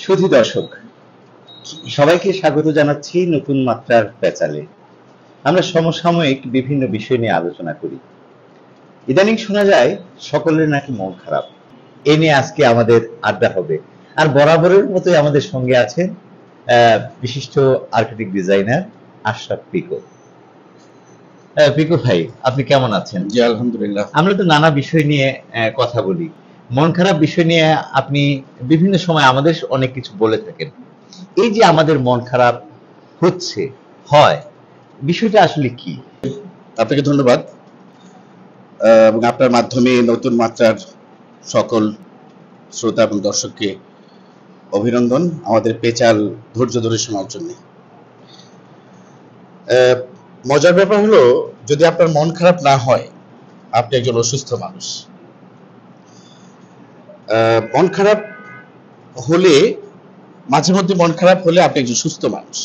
সুধী দর্শক, সবাইকে স্বাগত জানাচ্ছি নতুন মাত্রার প্যাচালে। আমরা সমসাময়িক বিভিন্ন বিষয় নিয়ে আলোচনা করি। ইদানিং শোনা যায় সকলের নাকি মন খারাপ। এ নিয়ে আজকে আমাদের আড্ডা হবে। আর বরাবরের মতোই আমাদের সঙ্গে আছেন বিশিষ্ট আর্কিটেক্ট ডিজাইনার আশরাফ পিকো। পিকো ভাই, আপনি কেমন আছেন? জি, আলহামদুলিল্লাহ। আমরা তো নানা বিষয় নিয়ে কথা বলি। মন খারাপ বিষয় নিয়ে আপনি বিভিন্ন সময় আমাদের অনেক কিছু বলে থাকেন। এই যে আমাদের মন খারাপ হয়, বিষয়টা আসলে কি? আপনাকে ধন্যবাদ এবং আপনার মাধ্যমে নতুন মাত্রার সকল শ্রোতা এবং দর্শককে অভিনন্দন আমাদের পেচাল ধৈর্য ধরে শোনার জন্য। মজার ব্যাপার হলো, যদি আপনার মন খারাপ না হয়, আপনি একজন অসুস্থ মানুষ। মন খারাপ হলে, মাঝে মধ্যে মন খারাপ হলে আপনি একজন সুস্থ মানুষ।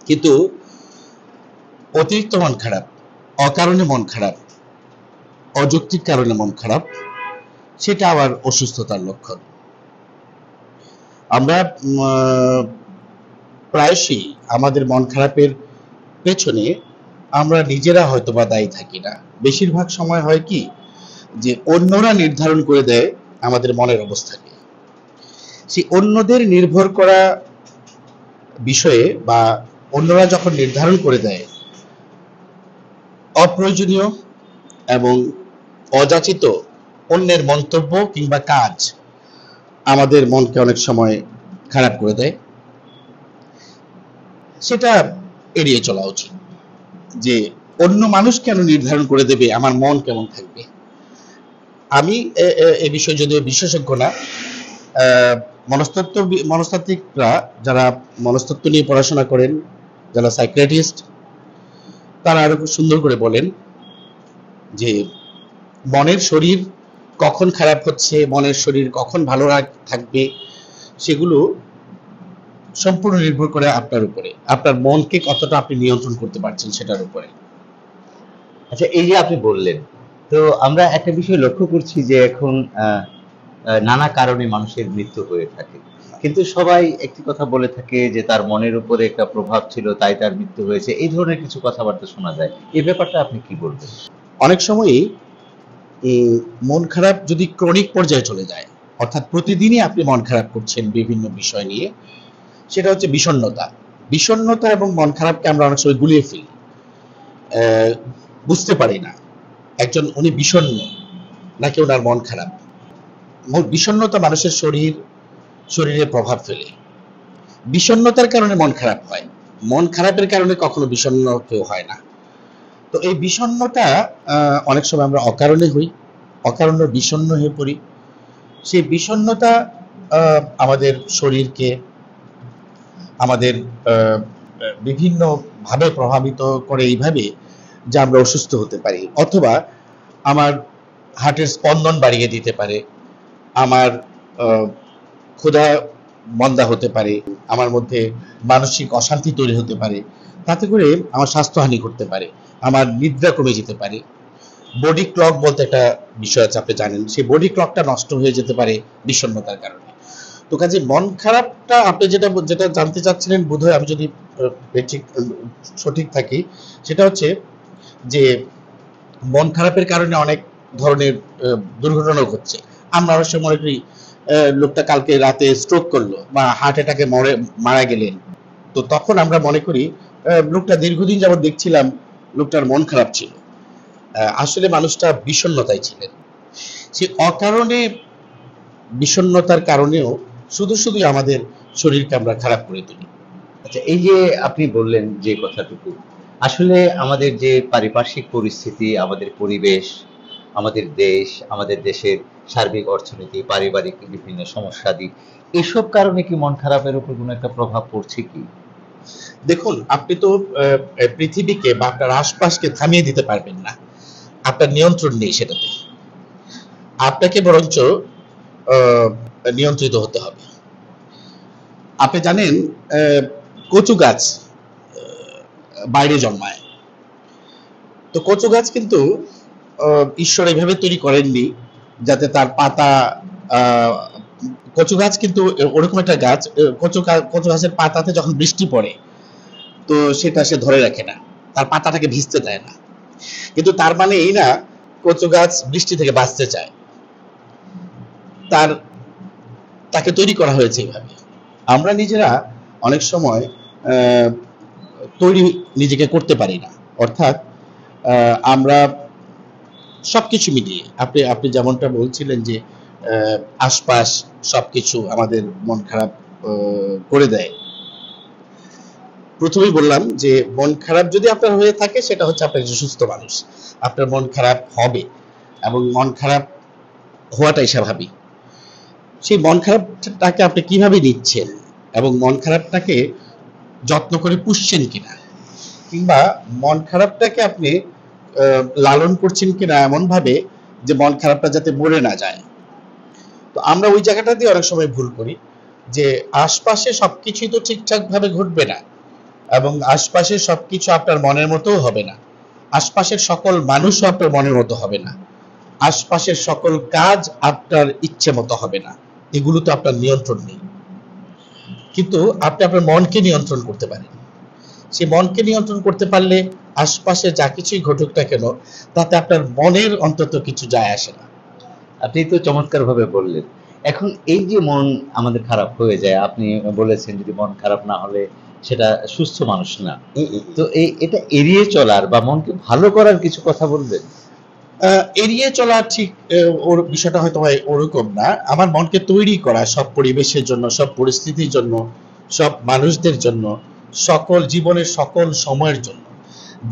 কিন্তু অতিরিক্ত মন খারাপ, অকারণে মন খারাপ, অযৌক্তিক কারণে মন খারাপ, সেটা আবার অসুস্থতার লক্ষণ। আমরা প্রায়শই আমাদের মন খারাপের পেছনে আমরা নিজেরা হয়তোবা দায়ী থাকি না। বেশিরভাগ সময় হয় কি, যে অন্যরা নির্ধারণ করে দেয় আমাদের মনের অবস্থাকে। সেই অন্যদের নির্ভর করা বিষয়ে বা অন্যরা যখন নির্ধারণ করে দেয় অপ্রয়োজনীয় এবং অযাচিত অন্যের মন্তব্য কিংবা কাজ আমাদের মনকে অনেক সময় খারাপ করে দেয়। সেটা এড়িয়ে চলা উচিত, যে অন্য মানুষ কেন নির্ধারণ করে দেবে আমার মন কেমন থাকবে। আমি এ বিষয়ে যদিও বিশেষজ্ঞ না, মনস্তাত্ত্বিকরা যারা মনস্তত্ত্ব নিয়ে পড়াশোনা করেন, যারা সাইকিয়াট্রিস্ট, তারা আরো খুব সুন্দর করে বলেন যে মনের শরীর কখন খারাপ হচ্ছে, মনের শরীর কখন ভালো থাকবে, সেগুলো সম্পূর্ণ নির্ভর করে আপনার উপরে, আপনার মনকে কতটা আপনি নিয়ন্ত্রণ করতে পারছেন সেটার উপরে। আচ্ছা, এই যে আপনি বললেন, তো আমরা একটা বিষয় লক্ষ্য করছি যে এখন নানা কারণে মানুষের মৃত্যু হয়ে থাকে, কিন্তু সবাই একটি কথা বলে থাকে যে তার মনের উপরে একটা প্রভাব ছিল তাই তার মৃত্যু হয়েছে। এই ধরনের কিছু কথাবার্তা শোনা যায়। এই ব্যাপারটা আপনি কি বলবেন? অনেক সময়ই মন খারাপ যদি ক্রনিক পর্যায়ে চলে যায়, অর্থাৎ প্রতিদিনই আপনি মন খারাপ করছেন বিভিন্ন বিষয় নিয়ে, সেটা হচ্ছে বিষণ্ণতা এবং মন খারাপকে আমরা অনেক সময় গুলিয়ে ফেলি, বুঝতে পারি না একজন উনি বিষণ্ণ নাকি ওনার মন খারাপ। বিষণ্ণতা মানুষের শরীরে প্রভাব ফেলে। বিষণ্ণতার কারণে মন খারাপ হয়, মন খারাপের কারণে কখনো বিষণ্ণ কেউ হয় না। তো এই বিষণ্ণতা অনেক সময় আমরা অকারণে অকারণে বিষণ্ণ হয়ে পড়ি। সেই বিষণ্ণতা আমাদের শরীরকে আমাদের বিভিন্ন ভাবে প্রভাবিত করে, এইভাবে যে আমরা অসুস্থ হতে পারি, অথবা আমার হার্টের স্পন্দন বাড়িয়ে দিতে পারে, আমার ক্ষুধা মন্দা হতে পারে, আমার মধ্যে মানসিক অশান্তি তৈরি হতে পারে, তাতে করে আমার স্বাস্থ্যহানি করতে পারে, আমার নিদ্রা কমে যেতে পারে। বডি ক্লক বলতে একটা বিষয় আছে, আপনি জানেন, সেই বডি ক্লকটা নষ্ট হয়ে যেতে পারে বিষণ্ণতার কারণে। তো কাজে মন খারাপটা আপনি যেটা জানতে চাচ্ছিলেন, বোধহয় আমি যদি সঠিক থাকি, সেটা হচ্ছে যে মন খারাপের কারণে অনেক ধরনের দুর্ঘটনা ঘটছে। আমরা অবশ্য মনে করি লোকটা কালকে রাতে স্ট্রোক করলো বা হার্ট অ্যাটাকে মারা গেলেন, তো তখন আমরা মনে করি লোকটা দীর্ঘদিন যাবত দেখছিলাম লোকটার মন খারাপ ছিল। আসলে মানুষটা বিষণ্ণতায় ছিলেন। সে অকারণে বিষণ্ণতার কারণেও শুধু আমাদের শরীরকে আমরা খারাপ করে তুলি। আচ্ছা, এই যে আপনি বললেন যে কথাটুকু, আসলে আমাদের যে পারিপার্শ্বিক পরিস্থিতি, আমাদের পরিবেশ, আমাদের দেশ, আমাদের দেশের সার্বিক অর্থনীতি, পারিবারিক বিভিন্ন সমস্যাদি, এসব কারণে কি মন খারাপের উপর কোনো একটা প্রভাব পড়ছে কি? দেখুন, আপনি তো পৃথিবীকে বা আপনার আশপাশকে থামিয়ে দিতে পারবেন না, আপনার নিয়ন্ত্রণ নেই সেটাতে। আপনাকে বরঞ্চ নিয়ন্ত্রিত হতে হবে। আপনি জানেন, কচু গাছ বাইরে জন্মায়। তো কচু গাছ কিন্তু ঈশ্বর এভাবে তৈরি করেননি যাতে তার পাতা কচু গাছ কিন্তু ওরকম একটা গাছ, কচু গাছের পাতাতে যখন বৃষ্টি পড়ে তো সেটা সে ধরে রাখে না, তার পাতাটাকে ভিজতে দেয় না। কিন্তু তার মানে এই না কচু গাছ বৃষ্টি থেকে বাঁচতে চায়, তার তাকে তৈরি করা হয়েছে এইভাবে। আমরা নিজেরা অনেক সময় তৈরি নিজেকে করতে পারি না, অর্থাৎ আমরা সবকিছু মিলিয়ে আপনি আপনি যেমনটা বলছিলেন যে আশপাশ সবকিছু আমাদের মন খারাপ করে দেয়। প্রথমেই বললাম যে মন খারাপ যদি আপনার হয়ে থাকে সেটা হচ্ছে আপনি একজন সুস্থ মানুষ, আপনার মন খারাপ হবে এবং মন খারাপ হওয়াটাই স্বাভাবিক। সেই মন খারাপটাকে আপনি কিভাবে নিচ্ছেন এবং মন খারাপটাকে যত্ন করে পুষছেন কিনা, কিংবা মন খারাপটাকে আপনি লালন করছেন কিনা এমন ভাবে যে মন খারাপটা যাতে মরে না যায়। তো আমরা ওই জায়গাটা দিয়ে অনেক সময় ভুল করি যে আশপাশে সবকিছুই তো ঠিকঠাক ভাবে ঘটবে না এবং আশপাশের সবকিছু আপনার মনের মতো হবে না, আশপাশের সকল মানুষও আপনার মনের মতো হবে না, আশপাশের সকল কাজ আপনার ইচ্ছে মতো হবে না, এগুলো তো আপনার নিয়ন্ত্রণ নেই। কিন্তু আপনি আপনার মনকে নিয়ন্ত্রণ করতে পারেন। সেই মনকে নিয়ন্ত্রণ করতে পারলে আশপাশে যা কিছুই ঘটুক না কেন তাতে আপনার মনের অন্তত কিছু যায় আসে না। আপনি তো চমৎকার ভাবে বললেন। এখন এই যে মন আমাদের খারাপ হয়ে যায়, আপনি বলেছেন যদি মন খারাপ না হলে সেটা সুস্থ মানুষ না। তো এটা এড়িয়ে চলার বা মনকে ভালো করার কিছু কথা বলবেন? এড়িয়ে চলা ঠিক ওর বিষয়টা হয়তো হয় ওরকম না। আমার মনকে তৈরি করা সব পরিবেশের জন্য, সব পরিস্থিতির জন্য, সব মানুষদের জন্য, সকল জীবনের সকল সময়ের জন্য।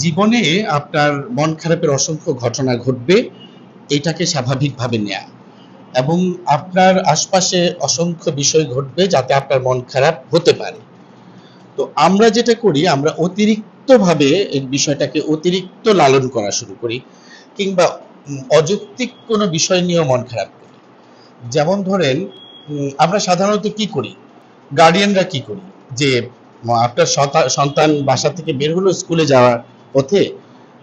জীবনে আপনার মন খারাপের অসংখ্য ঘটনা ঘটবে, এটাকে স্বাভাবিকভাবে নেয়া, এবং আপনার আশপাশে অসংখ্য বিষয় ঘটবে যাতে আপনার মন খারাপ হতে পারে। তো আমরা যেটা করি, আমরা অতিরিক্ত ভাবে এই বিষয়টাকে অতিরিক্ত লালন করা শুরু করি, কিংবা অযৌক্তিক কোনো বিষয় নিয়েও মন খারাপ করি। যেমন ধরেন আমরা সাধারণত কি করি, গার্ডিয়ানরা কি করি, যে আপনার সন্তান বাসা থেকে বের হলো স্কুলে যাওয়ার পথে,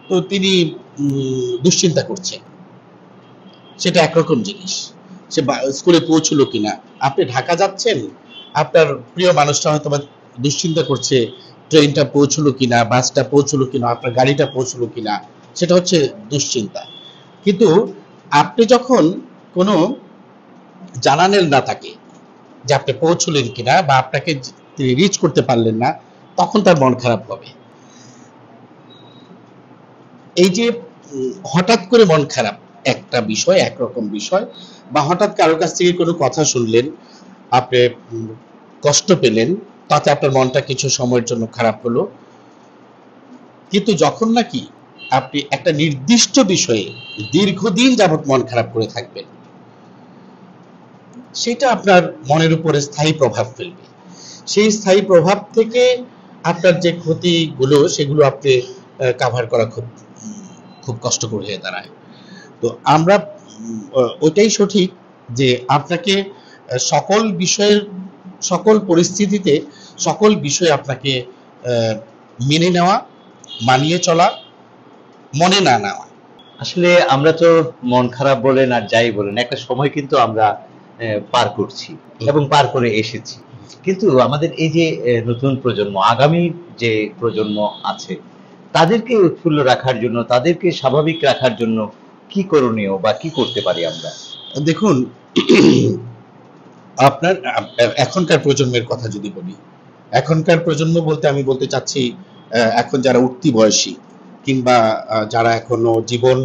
তো তিনি দুশ্চিন্তা করছে, সেটা একরকম জিনিস, সে স্কুলে পৌঁছলো কিনা। আপনি ঢাকা যাচ্ছেন, আপনার প্রিয় মানুষটা হয়তো দুশ্চিন্তা করছে ট্রেনটা পৌঁছলো কিনা, বাসটা পৌঁছলো কিনা, আপনার গাড়িটা পৌঁছলো কিনা, সেটা হচ্ছে দুশ্চিন্তা। কিন্তু আপনি যখন কোনো জানানেন না থাকে যে আপনি পৌঁছলেন কিনা বা আপনাকে তিনি রিচ করতে পারলেন না, তখন তার মন খারাপ হবে। এই যে হঠাৎ করে মন খারাপ একটা বিষয়, একরকম বিষয়, বা হঠাৎ কারোর কাছ থেকে কোনো কথা শুনলেন, আপনি কষ্ট পেলেন, তাতে আপনার মনটা কিছু সময়ের জন্য খারাপ হলো। কিন্তু যখন নাকি আপনি একটা নির্দিষ্ট বিষয়ে দীর্ঘদিন যাবত মন খারাপ করে থাকবেন, সেটা আপনার মনের উপরে স্থায়ী প্রভাব ফেলবে। সেই স্থায়ী প্রভাব থেকে আপনার যে ক্ষতিগুলো, সেগুলো আপনি কাভার করা খুব খুব কষ্টকর হয়ে দাঁড়ায়। তো আমরা ওইটাই সঠিক যে আপনাকে সকল বিষয়ের, সকল পরিস্থিতিতে, সকল বিষয় আপনাকে মেনে নেওয়া, মানিয়ে চলা, মনে না নেওয়া। আসলে আমরা তো মন খারাপ বলেন আর যাই বলেন, একটা সময় কিন্তু আমরা পার করছি এবং পার করে এসেছি। কিন্তু আমাদের এই যে নতুন প্রজন্ম, আগামী যে প্রজন্ম আছে, তাদেরকে উৎফুল্ল রাখার জন্য, তাদেরকে স্বাভাবিক রাখার জন্য কি করণীয় বা কি করতে পারি আমরা? দেখুন, আপনার এখনকার প্রজন্মের কথা যদি বলি, এখনকার প্রজন্ম বলতে আমি বলতে চাচ্ছি এখন যারা উঠতি বয়সী, কিংবা যারা এখনো জীবন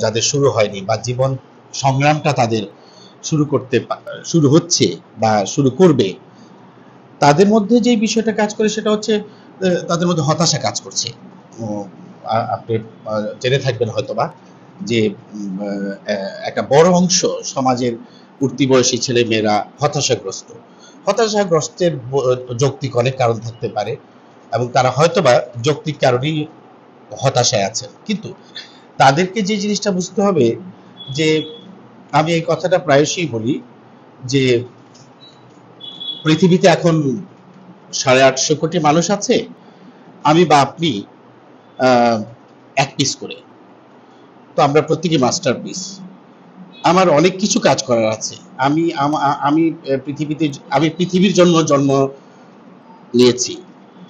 যাদের শুরু হয়নি, বা জীবন সংগ্রামটা তাদের শুরু হচ্ছে বা শুরু করবে, তাদের মধ্যে যে বিষয়টা কাজ করে সেটা হচ্ছে তাদের মধ্যে হতাশা কাজ করছে। আপনি জেনে থাকবেন হয়তোবা যে একটা বড় অংশ সমাজের উঠতি বয়সী ছেলে মেয়েরা হতাশাগ্রস্ত। হতাশাগ্রস্তের যৌক্তিক অনেক কারণ থাকতে পারে এবং তারা হয়তোবা যৌক্তিক কারণেই হতাশায় আছেন। কিন্তু তাদেরকে যে জিনিসটা বুঝতে হবে, যে আমি এই কথাটা প্রায়শই বলি যে পৃথিবীতে এখন 850 কোটি মানুষ আছে, আমি বা আপনি এক পিস করে, তো আমরা প্রত্যেকে মাস্টারপিস। আমার অনেক কিছু কাজ করার আছে। আমি আমি পৃথিবীর জন্য জন্ম নিয়েছি,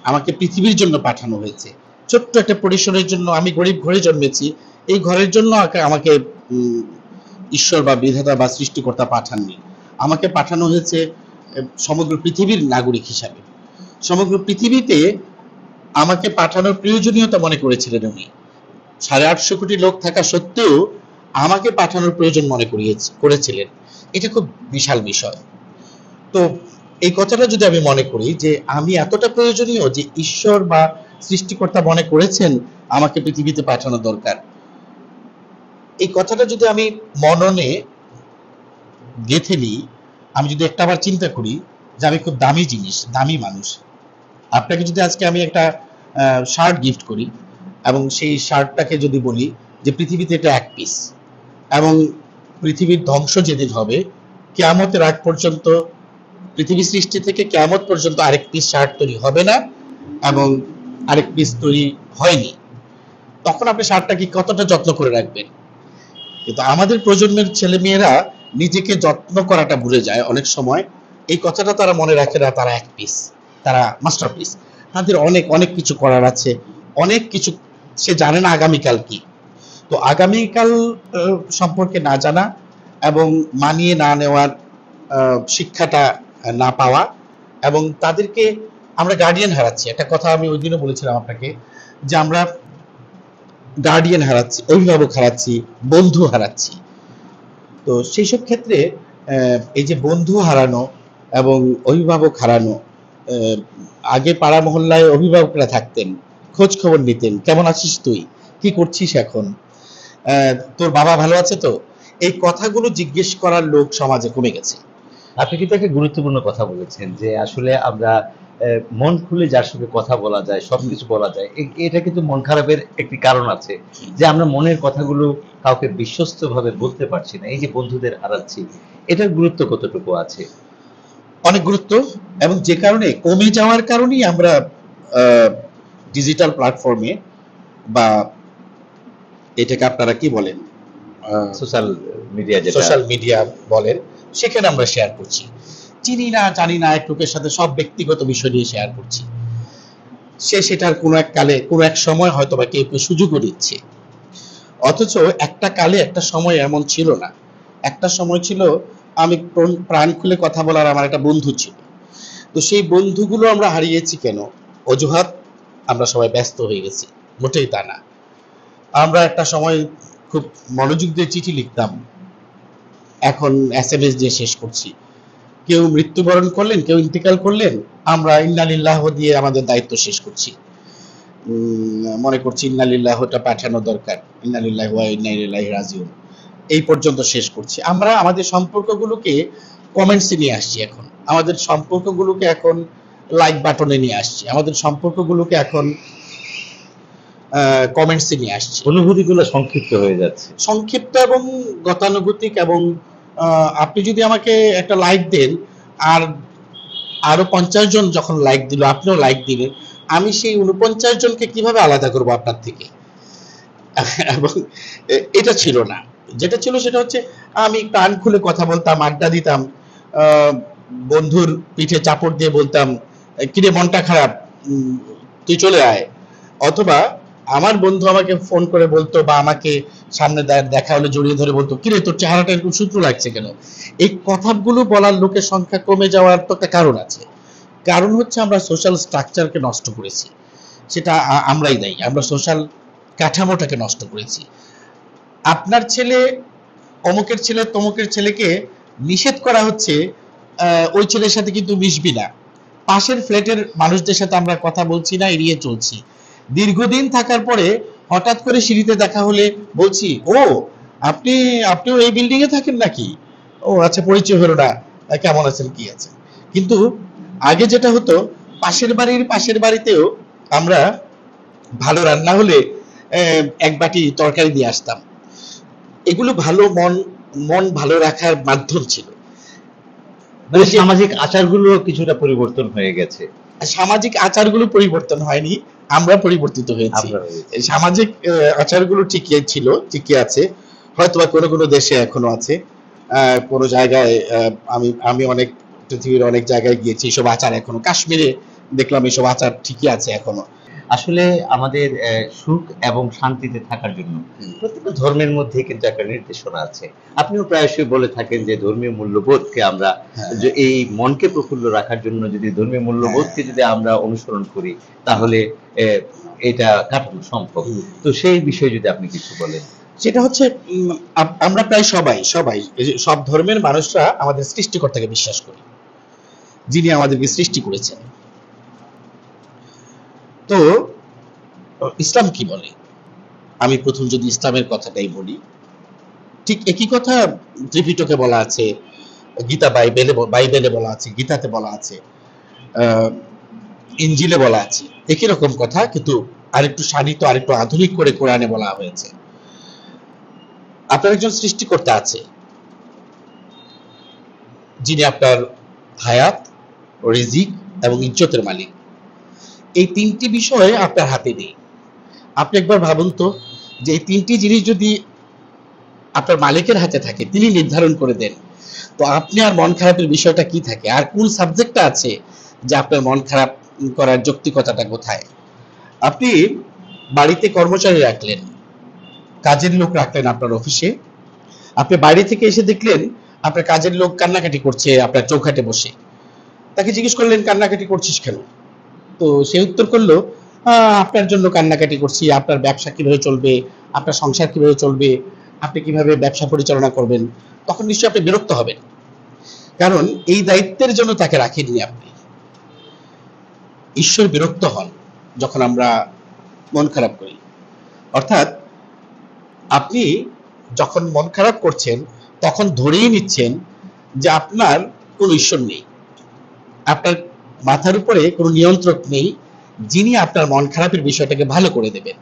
আমাকে পৃথিবীর জন্য পাঠানো হয়েছে। ছোট্ট একটা পরিসরের জন্য আমি গরিব ঘরে জন্মেছি, এই ঘরের জন্য আমাকে উম, ঈশ্বর বা বিধাতা বা সৃষ্টিকর্তা পাঠাননি। আমাকে পাঠানো হয়েছে সমগ্র পৃথিবীর নাগরিক হিসাবে। সমগ্র পৃথিবীতে আমাকে পাঠানোর প্রয়োজনীয়তা মনে করেছিলেন উনি। 850 কোটি লোক থাকা সত্ত্বেও আমাকে পাঠানোর প্রয়োজন মনে করেছিলেন। এটা খুব বিশাল বিষয়। তো এই কথাটা যদি আমি মনে করি যে আমি এতটা প্রয়োজনীয় যে ঈশ্বর বা সৃষ্টিকর্তা মনে করেছেন আমাকে পৃথিবীতে পাঠানো দরকার, এই কথাটা যদি আমি মননে গেঁথে নিই, আমি যদি একটা আবার চিন্তা করি যে আমি খুব দামি জিনিস, দামি মানুষ। আপনাকে যদি আজকে আমি একটা শার্ট গিফট করি এবং সেই শার্টটাকে যদি বলি যে পৃথিবীতে এটা এক পিস, এবং পৃথিবীর ধ্বংস যেদিন হবে, কিয়ামতের আগ পর্যন্ত, পৃথিবী সৃষ্টি থেকে কিয়ামত পর্যন্ত আরেক পিস শার্ট তৈরি হবে না এবং আরেক পিস তৈরি হয়নি, তখন আপনি শার্টটাকে কতটা যত্ন করে রাখবেন? কিন্তু আমাদের প্রজন্মের ছেলে মেয়েরা নিজেকে যত্ন করাটা ভুলে যায় অনেক সময়। এই কথাটা তারা মনে রাখে না, তারা এক পিস, তারা মাস্টারপিস। তাদের অনেক অনেক কিছু করার আছে, অনেক কিছু, সে জানে না আগামীকাল কি। তো আগামীকাল সম্পর্কে না জানা এবং মানিয়ে না নেওয়ার শিক্ষাটা না পাওয়া, এবং তাদেরকে আমরা গার্ডিয়ান হারাচ্ছি। একটা কথা আমি ওই দিনও বলেছিলাম আপনাকে, যে আমরা গার্ডিয়ান হারাচ্ছি, অভিভাবক হারাচ্ছি, বন্ধু হারাচ্ছি। তো সেই সব ক্ষেত্রে এই যে বন্ধু হারানো এবং অভিভাবক হারানো, আগে পাড়া মহল্লায় অভিভাবকরা থাকতেন, খোঁজ খবর নিতেন, কেমন আছিস তুই, কি করছিস এখন, তোর বাবা ভালো আছে তো, এই কথাগুলো জিজ্ঞেস করার লোক সমাজে কমে গেছে। আপনি কিন্তু একটা গুরুত্বপূর্ণ কথা বলেছেন যে আসলে আমরা মন খুলে যার সঙ্গে কথা বলা যায়, সবকিছু বলা যায়, এটা কিন্তু মন খারাপের একটি কারণ আছে, যে আমরা মনের কথাগুলো কাউকে বিশ্বস্ত ভাবে বলতে পারছি না। এই যে বন্ধুদের হারাচ্ছি, এটার গুরুত্ব কতটুকু আছে? অনেক গুরুত্ব, এবং যে কারণে কমে যাওয়ার কারণেই আমরা ডিজিটাল প্ল্যাটফর্মে বা এটাকে আপনারা কি বলেন, সোশ্যাল মিডিয়া, যেটা সোশ্যাল মিডিয়া বলেন, সেখানে আমরা শেয়ার করছি। চিনি না জানি না এক লোকের সাথে সব ব্যক্তিগত বিষয় নিয়ে শেয়ার করছি। সে সেটার কোনো এক কালে, কোনো এক সময় হয়তো বা কেউ সুযোগও দিচ্ছে। অথচ একটা কালে, একটা সময় এমন ছিল না। একটা সময় ছিল আমি প্রাণ খুলে কথা বলার আমার একটা বন্ধু ছিল। তো সেই বন্ধুগুলো আমরা হারিয়েছি কেন? অজুহাত, আমরা সবাই ব্যস্ত হয়ে গেছি। মোটেই তা না। আমরা একটা সময় খুব মনোযোগ দিয়ে চিঠি লিখতাম, এখন SMS দিয়ে শেষ করছি। কেউ মৃত্যুবরণ করলেন, কেউ ইন্তেকাল করলেন, আমরা ইন্না লিল্লাহ দিয়ে আমাদের দায়িত্ব শেষ করছি। মনে করছি ইন্না লিল্লাহটা পাঠানো দরকার, ইন্না লিল্লাহি ওয়া ইন্না ইলাইহি রাজিউন, এই পর্যন্ত শেষ করছি। আমরা আমাদের সম্পর্কগুলোকে কমেন্টসে নিয়ে আসছি, এখন আমাদের সম্পর্কগুলোকে এখন লাইক বাটনে নিয়ে আসছি, আমাদের সম্পর্কগুলোকে এখন কমেন্টসে নিয়ে আসছি। অনুভূতিগুলো সংক্ষিপ্ত হয়ে যাচ্ছে, সংক্ষিপ্ত এবং গতানুগতিক। এবং আপনি যদি আমাকে একটা লাইক দেন, আর আরো 50 জন যখন লাইক দিল, আপনিও লাইক দিলেন, আমি সেই 49 জনকে কিভাবে আলাদা করব আপনার থেকে? এবং এটা ছিল না। যেটা ছিল সেটা হচ্ছে আমি প্রাণ খুলে কথা বলতাম, আড্ডা দিতাম, বন্ধুর পিঠে চাপড় দিয়ে বলতাম, কিরে মনটা খারাপ, তুই চলে আয়। অথবা আমার বন্ধু আমাকে ফোন করে বলতো, বা আমাকে সামনে দেখা হলে জড়িয়ে ধরে বলতো, কিরে তোর চেহারাটা এরকম সূত্র লাগছে কেন? এই কথাগুলো বলার লোকের সংখ্যা কমে যাওয়ার তো একটা কারণ আছে। কারণ হচ্ছে আমরা সোশ্যাল স্ট্রাকচারকে নষ্ট করেছি, সেটা আমরাই দায়ী। আমরা সোশ্যাল কাঠামোটাকে নষ্ট করেছি। আপনার ছেলে অমুকের ছেলে তমুকের ছেলেকে নিষেধ করা হচ্ছে ওই ছেলের সাথে কিন্তু মিশবি না। পাশের ফ্ল্যাটের মানুষদের সাথে আমরা কথা বলছি না, এড়িয়ে চলছি। দীর্ঘদিন থাকার পরে হঠাৎ করে সিঁড়িতে দেখা হলে বলছি, ও আপনিও এই বিল্ডিং এ থাকেন নাকি? ও আচ্ছা, পরিচয় হলো না, কেমন আছেন, কি আছেন। কিন্তু আগে যেটা হতো, পাশের বাড়িতেও আমরা ভালো রান্না হলে এক বাটি তরকারি দিয়ে আসতাম। এগুলো ভালো মন ভালো রাখার মাধ্যম ছিল। মানে সামাজিক আচারগুলো কিছুটা পরিবর্তন হয়ে গেছে। সামাজিক আচারগুলো পরিবর্তন হয়নি, আমরা পরিবর্তিত হয়েছি। সামাজিক আচারগুলো ঠিকই ছিল, ঠিকই আছে। হয়তোবা কোনো কোনো দেশে এখনো আছে, কোনো জায়গায় আমি আমি অনেক পৃথিবীর অনেক জায়গায় গিয়েছি, এসব আচার এখনো, কাশ্মীরে দেখলাম এসব আচার ঠিকই আছে এখনো। আসলে আমাদের সুখ এবং শান্তিতে থাকার জন্য প্রত্যেকটা ধর্মের মধ্যে কিন্তু একটা নির্দেশনা আছে। আপনিও প্রায়শই বলে থাকেন যে ধর্মীয় মূল্যবোধকে আমরা হ্যাঁ, যে এই মনকে প্রফুল্ল রাখার জন্য যদি ধর্মীয় মূল্যবোধকে যদি আমরা অনুসরণ করি তাহলে এটা কাটানো সম্ভব। হুম। তো সেই বিষয়ে যদি আপনি কিছু বলেন। সেটা হচ্ছে আমরা প্রায় সবাই সবাই এই যে সব ধর্মের মানুষরা আমাদের সৃষ্টিকর্তাকে বিশ্বাস করি, যিনি আমাদেরকে সৃষ্টি করেছেন। তো ইসলাম কি বলে? আমি প্রথম যদি ইসলামের কথাটাই বলি, ঠিক একই কথা ত্রিপিটকে বলা আছে, গীতা বাইবেলে বলা আছে, গীতাতে বলা আছে, আহ, ইঞ্জিলে বলা আছে, একই রকম কথা, কিন্তু আরেকটু শানিত, আরেকটু আধুনিক করে কোরআনে বলা হয়েছে। আপনার একজন সৃষ্টিকর্তা আছে, যিনি আপনার হায়াত, রিজিক এবং ইজ্জতের মালিক। এই তিনটি বিষয় আপনার হাতে নেই। আপনি একবার ভাবুন তো, যে এই তিনটি জিনিস যদি আপনার মালিকের হাতে থাকে, তিনি নির্ধারণ করে দেন, তো আপনি আর মন খারাপের বিষয়টা কি থাকে? আর কোন সাবজেক্টটা আছে যে আপনার মন খারাপ করার যৌক্তিকতাটা কোথায়? আপনি বাড়িতে কর্মচারী রাখলেন, কাজের লোক রাখলেন আপনার অফিসে, আপনি বাইরে থেকে এসে দেখলেন আপনার কাজের লোক কান্নাকাটি করছে আপনার চৌখাটে বসে। তাকে জিজ্ঞেস করলেন, কান্নাকাটি করছিস কেন? তো সে উত্তর করলো, আপনার জন্য কান্নাকাটি করছি, আপনার ব্যবসা কিভাবে চলবে, আপনার সংসার কিভাবে চলবে, আপনি কিভাবে ব্যবসা পরিচালনা করবেন। তখন নিশ্চয়ই আপনি বিরক্ত হবেন, কারণ এই দায়িত্বের জন্য তাকে রাখেননি আপনি। ঈশ্বর বিরক্ত হন যখন আমরা মন খারাপ করি। অর্থাৎ আপনি যখন মন খারাপ করছেন, তখন ধরেই নিচ্ছেন যে আপনার কোনো ঈশ্বর নেই, আপনার মাথার উপরে কোনো নিয়ন্ত্রক নেই, যিনি আপনার মন খারাপের বিষয়টাকে ভালো করে দেবেন।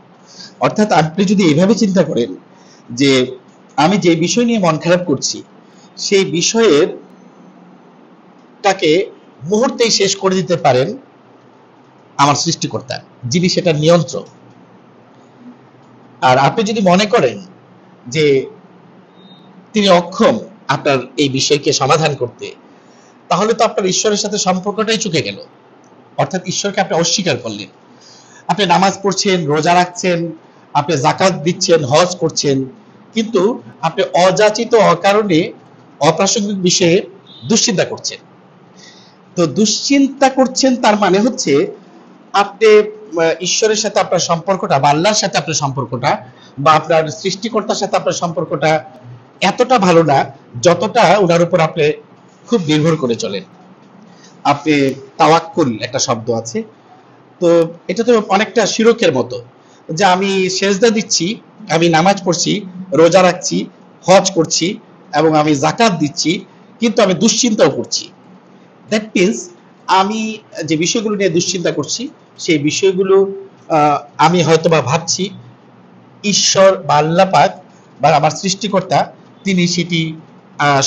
অর্থাৎ আপনি যদি এইভাবে চিন্তা করেন যে আমি যে বিষয় নিয়ে মন খারাপ করছি, সেই বিষয়ের তাকে মুহূর্তেই শেষ করে দিতে পারেন আমার সৃষ্টিকর্তা, যিনি সেটা নিয়ন্ত্রক। আর আপনি যদি মনে করেন যে তিনি অক্ষম আপনার এই বিষয়কে সমাধান করতে, তাহলে তো আপনার ঈশ্বরের সাথে সম্পর্কটাই চুকে গেল। অর্থাৎ ঈশ্বরকে আপনি অস্বীকার করলেন। আপনি নামাজ পড়ছেন, রোজা রাখছেন, আপনি জাকাত দিচ্ছেন, হজ করছেন, কিন্তু আপনি অযাচিত, অকারণে, অপ্রাসঙ্গিক বিষয়ে দুশ্চিন্তা করছেন। তো দুশ্চিন্তা করছেন তার মানে হচ্ছে আপনি ঈশ্বরের সাথে আপনার সম্পর্কটা, বা আল্লাহর সাথে আপনার সম্পর্কটা, বা আপনার সৃষ্টিকর্তার সাথে আপনার সম্পর্কটা এতটা ভালো না যতটা ওনার উপর আপনি খুব নির্ভর করে চলেন। আপনি তাওয়াক্কুল একটা শব্দ আছে, তো এটা তো অনেকটা শিরকের মতো, যে আমি সেজদা দিচ্ছি, আমি নামাজ পড়ছি, রোজা রাখছি, হজ করছি এবং আমি জাকাত দিচ্ছি, কিন্তু আমি দুশ্চিন্তাও করছি। দ্যাট মিনস আমি যে বিষয়গুলো নিয়ে দুশ্চিন্তা করছি, সেই বিষয়গুলো আমি হয়তোবা ভাবছি ঈশ্বর বা আল্লাহ পাক বা আমার সৃষ্টিকর্তা তিনি সেটি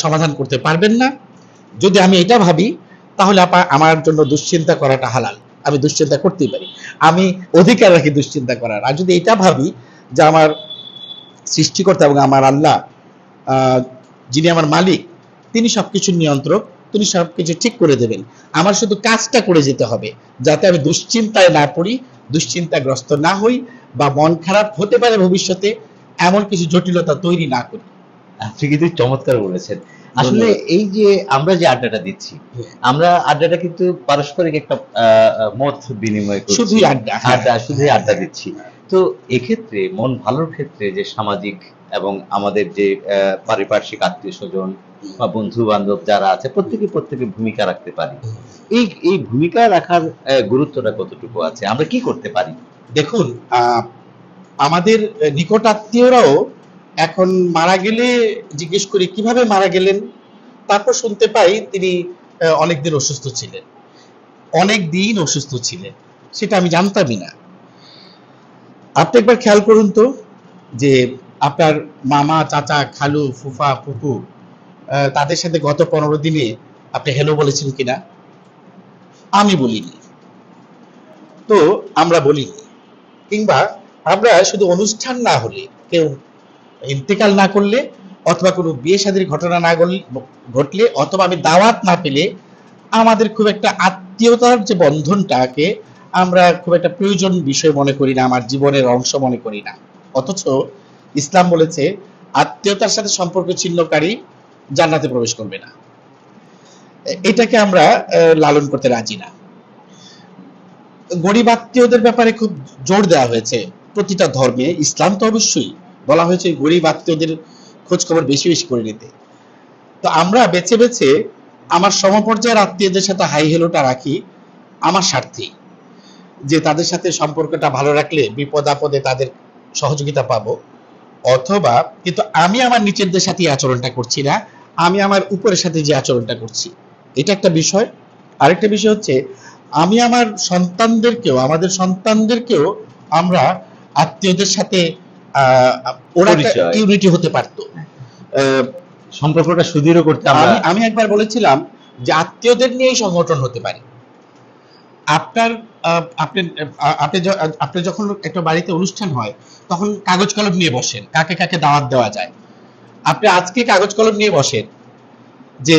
সমাধান করতে পারবেন না। যদি আমি এটা ভাবি, তাহলে আমার জন্য দুশ্চিন্তা করাটা হালাল, আমি দুশ্চিন্তা করতেই পারি, আমি অধিকার রাখি দুশ্চিন্তা করার। আর যদি এটা ভাবি যে আমার সৃষ্টিকর্তা এবং আমার আল্লাহ, যিনি আমার মালিক, তিনি সবকিছুর নিয়ন্ত্রক, তিনি সবকিছু ঠিক করে দেবেন, আমার শুধু কাজটা করে যেতে হবে, যাতে আমি দুশ্চিন্তায় না পড়ি, দুশ্চিন্তাগ্রস্ত না হই, বা মন খারাপ হতে পারে ভবিষ্যতে এমন কিছু জটিলতা তৈরি না করি। আপনি কিন্তু চমৎকার বলেছেন। আসলে এই যে আমরা যে আড্ডাটা দিচ্ছি, আমরা আড্ডাটা কিন্তু পারস্পরিক একটা মত বিনিময় করছি, শুধুই আড্ডা, শুধুই আড্ডা দিচ্ছি। তো এক্ষেত্রে মন ভালোর ক্ষেত্রে যে সামাজিক এবং আমাদের যে পারিপার্শ্বিক আত্মীয় স্বজন বা বন্ধু বান্ধব যারা আছে, প্রত্যেকে ভূমিকা রাখতে পারি। এই ভূমিকা রাখার গুরুত্বটা কতটুকু আছে, আমরা কি করতে পারি? দেখুন, আমাদের নিকট আত্মীয়রাও এখন মারা গেলে জিজ্ঞেস করি কিভাবে মারা গেলেন, তারপর শুনতে পাই তিনি অনেকদিন অসুস্থ ছিলেন, অনেকদিন অসুস্থ ছিলেন, সেটা আমি জানতামই না। আপনি একবার খেয়াল করুন তো, যে আপনার মামা, চাচা, খালু, ফুফা, ফুফু, তাদের সাথে গত 15 দিনে আপনি হেলো বলেছেন কিনা? আমি বলিনি, তো আমরা বলিনি। কিংবা আমরা শুধু অনুষ্ঠান না হলে, কেউ ইন্তেকাল না করলে, অথবা কোনো বিয়ে শাদীর ঘটনা না ঘটলে, অথবা আমি দাওয়াত না পেলে আমাদের খুব একটা আত্মীয়তার যে বন্ধনটাকে আমরা খুব একটা প্রয়োজন বিষয় মনে করি না, আমার জীবনের অংশ মনে করি না। অথচ ইসলাম বলেছে আত্মীয়তার সাথে সম্পর্ক ছিন্নকারী জান্নাতে প্রবেশ করবে না। এটাকে আমরা লালন করতে রাজি না। গরিব আত্মীয়দের ব্যাপারে খুব জোর দেওয়া হয়েছে প্রতিটা ধর্মে, ইসলাম তো অবশ্যই বলা হয়েছে গরিব আত্মীয়দের খোঁজ খবর বেশি বেশি করে নিতে। তো আমরা বেছে বেছে আমার সমপর্যায়ের আত্মীয়দের সাথে হাই হেলোটা রাখি আমার স্বার্থেই, যে তাদের সাথে সম্পর্কটা ভালো রাখলে বিপদ আপদে তাদের সহযোগিতা পাবো। অথবা কিন্তু আমি আমার নিচেরদের সাথে আচরণটা করছি না, আমি আমার উপরের সাথে যে আচরণটা করছি, এটা একটা বিষয়। আরেকটা বিষয় হচ্ছে আমি আমার সন্তানদেরকেও, আমাদের সন্তানদেরকেও আমরা আত্মীয়দের সাথে ওরা ইউনিটি হতে পারতো, সম্পর্কটা সুদৃঢ় করতে আমি একবার বলেছিলাম যে আত্মীয়দের নিয়েই সংগঠন হতে পারে। আপনার আপনি আপনি যখন একটা বাড়িতে অনুষ্ঠান হয় তখন কাগজ কলম নিয়ে বসেন, কাকে কাকে দাওয়াত দেওয়া যায়। আপনি আজকে কাগজ কলম নিয়ে বসেন, যে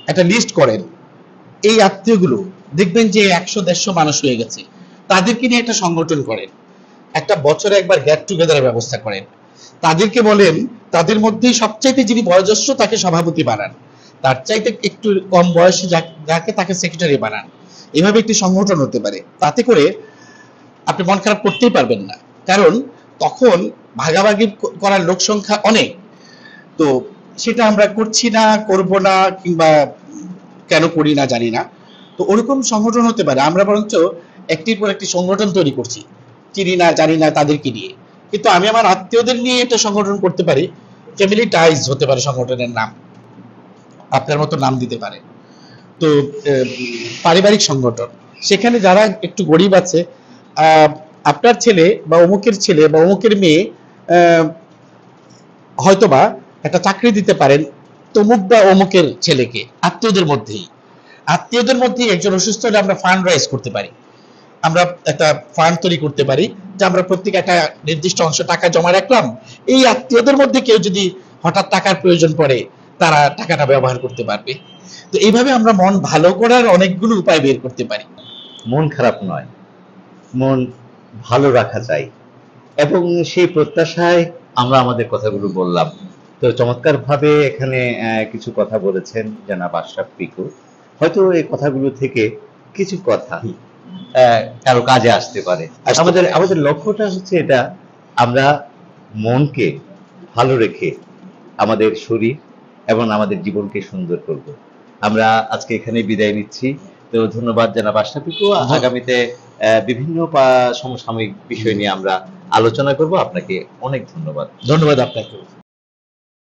একটা লিস্ট করেন, এই আত্মীয়গুলো দেখবেন যে 100-150 মানুষ হয়ে গেছে, তাদেরকে নিয়ে একটা সংগঠন করেন, একটা বছরে একবার গেট টুগেদারের ব্যবস্থা করেন, তাদেরকে বলেন তাদের মধ্যেই সবচাইতে যিনি বয়োজ্যেষ্ঠ তাকে সভাপতি বানান, তার চাইতে একটু কম বয়সী যাকে তাকে সেক্রেটারি বানান। এভাবে একটি সংগঠন হতে পারে। তাতে করে আপনি মন খারাপ করতেই পারবেন না, কারণ তখন ভাগাভাগি করার লোক সংখ্যা অনেক। তো সেটা আমরা করছি না, করব না, কিংবা কেন করি না জানি না। তো ওরকম সংগঠন হতে পারে। আমরা বরঞ্চ একটির পর একটি সংগঠন তৈরি করছি, চিনি না জানি না তাদেরকে নিয়ে, কিন্তু আমি আমার আত্মীয়দের নিয়ে একটা সংগঠন করতে পারি। ফ্যামিলি টাইজ হতে পারে সংগঠনের নাম, আপনার মতো নাম দিতে পারে। তো পারিবারিক সংগঠন, সেখানে যারা একটু গরিব আছে, আপনার ছেলে বা অমুকের ছেলে বা অমুকের মেয়ে হয়তোবা একটা চাকরি দিতে পারেন তমুক বা অমুকের ছেলেকে, আত্মীয়দের মধ্যেই একজন অসুস্থ হলে আমরা ফান্ড রাইজ করতে পারি, আমরা একটা ফান্ড তৈরি করতে পারি, যে আমরা প্রত্যেক একটা নির্দিষ্ট অংশ টাকা জমা রাখলাম, এই আত্মীয়দের মধ্যে কেউ যদি হঠাৎ টাকার প্রয়োজন পড়ে তারা টাকাটা ব্যবহার করতে পারবে। তো এইভাবে আমরা মন ভালো করার অনেকগুলো উপায় বের করতে পারি। মন খারাপ নয়, মন ভালো রাখা যায়, এবং সেই প্রত্যাশায় আমরা আমাদের কথাগুলো বললাম। তো চমৎকার ভাবে এখানে কিছু কথা বলেছেন জনাব আশরাফ পিকু। হয়তো এই কথাগুলো থেকে কিছু কথা কারো কাজে আসতে পারে। আমাদের লক্ষ্যটা হচ্ছে এটা, আমরা মনকে ভালো রেখে আমাদের শরীর এবং আমাদের জীবনকে সুন্দর করব। আমরা আজকে এখানে বিদায় নিচ্ছি। তো ধন্যবাদ জনাব আশরাফ পিকু। আগামীতে বিভিন্ন সমসাময়িক বিষয় নিয়ে আমরা আলোচনা করব। আপনাকে অনেক ধন্যবাদ। ধন্যবাদ আপনাকে।